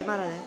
말하네.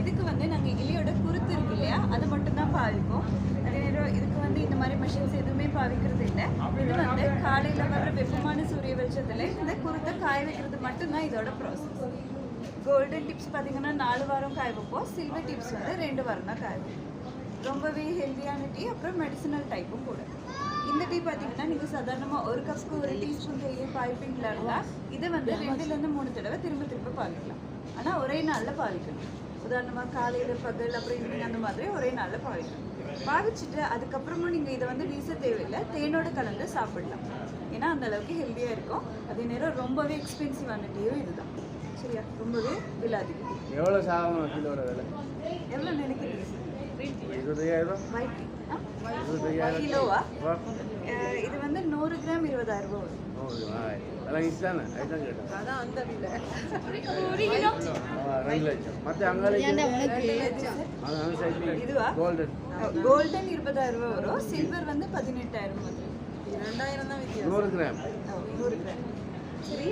இதுக்கு வந்து நாங்கள் இலையோட குருத்து இருக்கு இல்லையா, அதை மட்டும் தான் பாதிப்போம். நிறைய இதுக்கு வந்து இந்த மாதிரி மெஷின்ஸ் எதுவுமே பாவிக்கிறது இல்லை. இது வந்து காலையில் வர்ற வெப்பமான சூரிய வெளிச்சத்தில் இந்த குருத்தை காய வைக்கிறது மட்டும்தான் இதோட ப்ராசஸ். கோல்டன் டிப்ஸ் பார்த்தீங்கன்னா 4 வாரம் காய வைப்போம். சில்வர் டிப்ஸ் வந்து 2 வாரம் தான் காய வைப்போம். ரொம்பவே ஹெல்த்தியான டீ, அப்புறம் மெடிசினல் டைப்பும் கூட. இந்த டீ பார்த்தீங்கன்னா நீங்கள் சாதாரணமாக ஒரு கப்புக்கு 1 டீஸ்பூன் டெய்லி பாவிப்பீங்களா இருந்தால் இதை வந்து 2லேருந்து 3 தடவை திரும்ப பாவிக்கலாம். ஆனால் ஒரே நாளில் பாவிக்கணும். உதாரணமாக காலையில், பகல், அப்புறம் ஈவினிங் அந்த மாதிரி ஒரே நாளில் பாவிக்கணும். பாவிச்சுட்டு அதுக்கப்புறமும் நீங்கள் இதை வந்து வீச தேவையில்லை, தேனோடு கலந்து சாப்பிடலாம். ஏன்னா அந்த அளவுக்கு ஹெல்த்தியாக இருக்கும். அதே நேரம் ரொம்பவே எக்ஸ்பென்சிவான டீயும் இதுதான். சரியா? ரொம்பவே விலை அதிகம். எவ்வளோ சாதம் கிலோட விலை? எவ்வளோ நினைக்கிறீங்க? 25,000 ஒயிட் டீ கிலோவா? இது வந்து 100 கிராம் 20,000 ரூபா வரும். அதெல்லாம் ஈஸி தானே? அதுதான் கேட்டேன். அதான் அந்த விலை. 2 லட்சம். மற்ற அங்கே இதுவா? கோல்டன் 20,000 ரூபா வரும். சில்வர் வந்து 18,000 வந்து 2,000 தான் வித்தியாசம். 100 கிராம். 100 கிராம். சரி,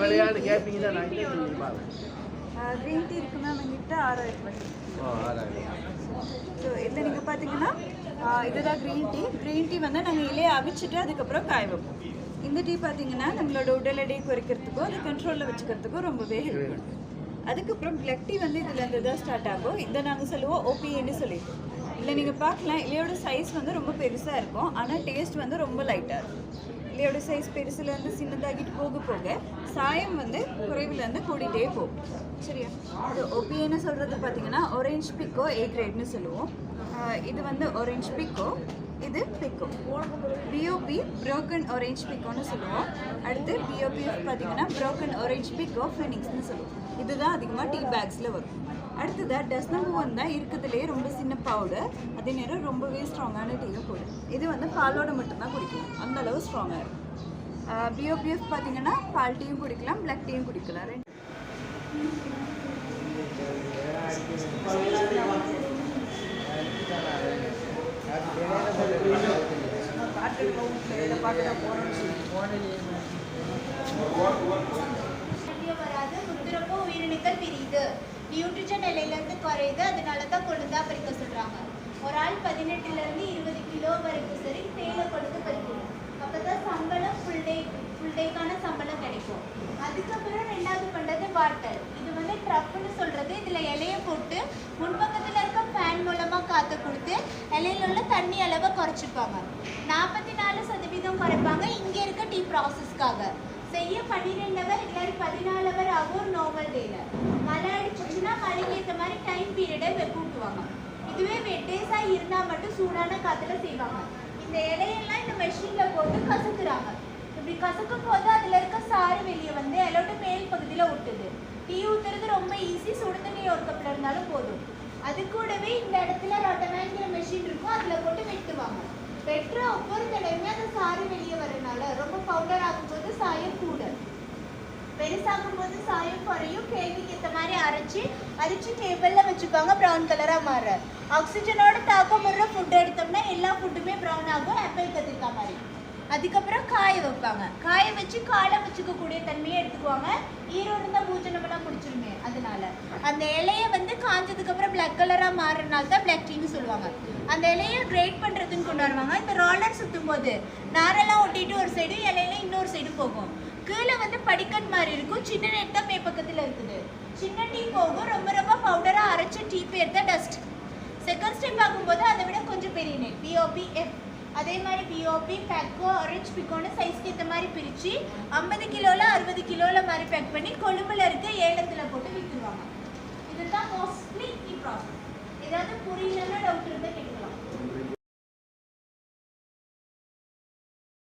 விளையாட்டு கேட்பீங்க தான். நான் க்ரீன் டீ இருக்கு மேம் எங்கிட்ட 6,000 ரூபாய். ஸோ இதில் நீங்கள் பார்த்தீங்கன்னா இதுதான் க்ரீன் டீ வந்து நாங்கள் இலையை அவிச்சிட்டு அதுக்கப்புறம் காய வைப்போம். இந்த டீ பார்த்தீங்கன்னா நம்மளோட உடல் எடையை குறைக்கிறதுக்கும் அது கண்ட்ரோலில் வச்சுக்கிறதுக்கும் ரொம்பவே ஹெல்ப் பண்ணும். அதுக்கப்புறம் பிளாக் டீ வந்து இதுலேருந்து தான் ஸ்டார்ட் ஆகும். இதை நாங்கள் சொல்லுவோம் ஓபிஏன்னு சொல்லிட்டு. இல்லை நீங்கள் பார்க்கலாம், இலையோட சைஸ் வந்து ரொம்ப பெருசாக இருக்கும், ஆனால் டேஸ்ட் வந்து ரொம்ப லைட்டாக இருக்கும். இலையோட சைஸ் பெருசுலேருந்து சின்னதாகிட்டு போக போக சாயம் வந்து குறைவுலேருந்து கூடிட்டே போகும். சரியா? இது ஓபிஏன்னு சொல்கிறது பார்த்தீங்கன்னா ஆரஞ்ச் பிக்கோ ஏ கிரேட்னு சொல்லுவோம். இது வந்து ஆரஞ்ச் பிக்கோ, இது பிக்கோ. பிஓபி ப்ரோக்கன் ஆரஞ்ச் பிக்கோன்னு சொல்லுவோம். அடுத்து பிஓபிஎஃப் பார்த்தீங்கன்னா ப்ரோக்கன் ஆரஞ்ச் பிக்கோ ஃபினிக்ஸ்னு சொல்லுவோம். இதுதான் அதிகமாக டீ பேக்ஸில் வரும். அடுத்ததாக டஸ் நம்பர் 1 தான் இருக்கிறதுலே ரொம்ப சின்ன பவுடர், அதே நேரம் ரொம்பவே ஸ்ட்ராங்கான டீயும் கூட. இது வந்து பாலோட மட்டும்தான் குடிக்கலாம், அந்த அளவு ஸ்ட்ராங்காக இருக்கும். பிஓபிஎஃப் பார்த்தீங்கன்னா பால் டீயும் குடிக்கலாம், பிளாக் டீயும் குடிக்கலாம். முத்துறப்போ உயிரணுக்கள் பிரியுது, நியூட்ரிஷன் நிலையிலேருந்து குறையுது, அதனால தான் கொழுந்தா பறிக்க சொல்கிறாங்க. ஒரு ஆள் 18 to 20 கிலோ வரைக்கும் சரி தேயிலை கொழுந்து பறிக்கணும். அப்போ தான் சம்பளம் ஃபுல் டேக்கான சம்பளம் கிடைக்கும். அதுக்கப்புறம் 2வது பண்ணுறது வாட்டர். இது வந்து ட்ரப்புன்னு சொல்கிறது. இதில் இலையை போட்டு முன்பக்கத்தில் இருக்க ஃபேன் மூலமாக காற்று கொடுத்து இலையில உள்ள தண்ணி அளவை குறைச்சிப்பாங்க. 44% குறைப்பாங்க இங்கே இருக்க டீ ப்ராசஸ்க்காக. செய்ய 12 ஹவர் இல்லாட்டி 14 ஹவர் ஆகும் நார்மல் டேயில். மழை அடிச்சிச்சுன்னா மழைக்கு ஏற்ற மாதிரி டைம் பீரியடை கூட்டுவாங்க. இதுவே வெட்டேஸாக இருந்தால் மட்டும் சூடான காற்றுல செய்வாங்க. இந்த இலையெல்லாம் இந்த மெஷினில் போட்டு கசக்குறாங்க. இப்படி கசக்கும் போது அதில் இருக்க சாறு வெளியே வந்து இலோட மேல் பகுதியில் ஒட்டுது. டீ ஊற்றுறது ரொம்ப ஈஸி. சுடு தண்ணி ஒரு கப்பில் இருந்தாலும் போதும். அது கூடவே இந்த இடத்துல ரொட்டனாங்கிற மெஷின் இருக்கும், அதில் போட்டு வெட்டுவாங்க. வெட்டுற ஒவ்வொரு தடவையுமே அந்த சாறு வெளியே வரனால ரொம்ப பவுடர் ஆகும்போது சாயம் கூட, பெருசாகும் போது சாயம் குறையும். கேள்விக்கு ஏற்ற மாதிரி அரைச்சி டேபிளில் வச்சுப்பாங்க, ப்ரௌன் கலராக மாற. ஆக்சிஜனோட தாக்கம் வர்ற ஃபுட் எடுத்தோம்னா எல்லா ஃபுட்டுமே ப்ரௌன் ஆகும், ஆப்பிள் கத்திரிக்காய் மாதிரி. அதுக்கப்புறம் காய வைப்பாங்க. காய வச்சு காலை வச்சுக்கக்கூடிய தன்மையை எடுத்துக்குவாங்க. ஈரோடு தான் பூஜனமெல்லாம் பிடிச்சிருமே, அதனால அந்த இலையை வந்து காஞ்சதுக்கப்புறம் பிளாக் கலராக மாறுறதுனால தான் பிளாக் டீன்னு சொல்லுவாங்க. அந்த இலையை கிரேட் பண்ணுறதுன்னு கொண்டு வருவாங்க. இந்த ரோலர் சுற்றும் போது நாரெல்லாம் ஒட்டிட்டு ஒரு சைடு, இலையில இன்னொரு சைடு போகும். கீழே வந்து படிக்கட் மாதிரி இருக்கும். சின்ன நெட் தான் மேற்பக்கத்தில் இருக்குது. சின்ன டீ போகும். ரொம்ப பவுடராக அரைச்ச டீ பேர் தான் டஸ்ட். செகண்ட் ஸ்டெப் ஆகும்போது அதை விட கொஞ்சம் பெரிய நெட் பிஓபிஎஃப். அதே மாதிரி பிஓபி, பேக்கோ, ஆரஞ்ச் பிக்கோன்னு சைஸ்க்கு ஏற்ற மாதிரி பிரித்து 50 கிலோவில் 60 கிலோவில் மாதிரி பேக் பண்ணி கொழும்புல இருக்க ஏலத்தில் போட்டு விற்றுருவாங்க. இதுதான் மோஸ்ட்லி டீ ப்ராசஸ். ஏதாவது புரியலன்னா டவுட் இருந்தால் கேட்கலாம்.